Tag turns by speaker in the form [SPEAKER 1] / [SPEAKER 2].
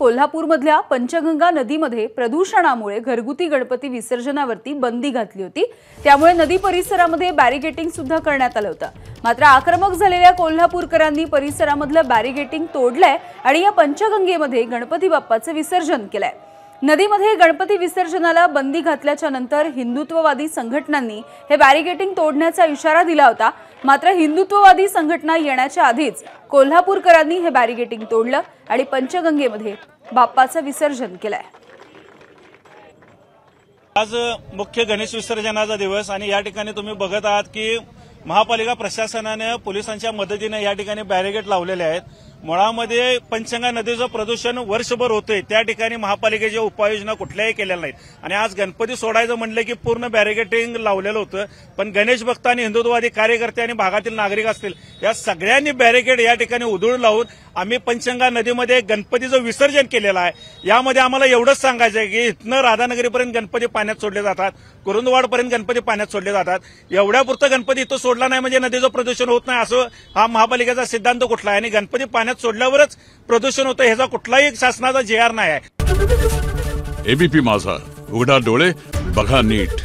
[SPEAKER 1] कोल्हापूरमधल्या पंचगंगा नदीमध्ये प्रदूषणामुळे घरगुती गणपती विसर्जनावरती बंदी घातली होती। त्यामुळे नदी परिसरामध्ये बॅरिगेटिंग सुद्धा करण्यात आलं होतं। मात्र आक्रमक झालेल्या कोल्हापूरकरांनी परिसरामधलं बॅरिगेटिंग तोडलंय आणि या पंचगंगेमध्ये गणपती बाप्पाचं विसर्जन केलंय। नदीमध्ये गणपती विसर्जनाला बंदी घातल्याच्या नंतर हिंदुत्ववादी संघटनांनी हे बॅरिगेटिंग तोडण्याचा इशारा दिला होता। मात्र हिंदुत्ववादी संघटना येण्याच्या आधीच कोल्हापूरकरांनी हे बॅरिगेटिंग तोडलं आणि पंचगंगेमध्ये बाप्पाचं विसर्जन केलंय।
[SPEAKER 2] आज मुख्य गणेश विसर्जनाचा दिवस आणि या ठिकाणी तुम्ही बघत आहात की महापालिका प्रशासनाने पोलिसांच्या मदतीने या ठिकाणी बॅरिगेड लावलेले आहेत। मुळामध्ये पंचगंगा नदीचं प्रदूषण वर्षभर होतंय, त्या ठिकाणी महापालिकेच्या उपाययोजना कुठल्याही केलेल्या नाहीत आणि आज गणपती सोडायचं म्हणलं की पूर्ण बॅरिगेटिंग लावलेलं होतं। पण गणेश भक्त आणि हिंदुत्ववादी कार्यकर्ते आणि भागातील नागरिक असतील या सगळ्यांनी बॅरिगेड या ठिकाणी उधळून लावून आम्ही पंचगंगा नदीमध्ये गणपतीचं विसर्जन केलेलं आहे। यामध्ये आम्हाला एवढंच सांगायचं आहे की इथनं राधानगरीपर्यंत गणपती पाण्यात सोडले जातात, कुरुंदवाडपर्यंत गणपती पाण्यात सोडले जातात। एवढ्यापुरतं गणपती इथं सोडला नाही म्हणजे नदीचं प्रदूषण होत नाही असं हा महापालिकेचा सिद्धांत कुठला आहे आणि गणपती पाण्यात सोडल्यावरच प्रदूषण होतं ह्याचा कुठलाही शासनाचा JR नाही आहे।
[SPEAKER 3] एबीपी माझा, उघडा डोळे बघा नीट।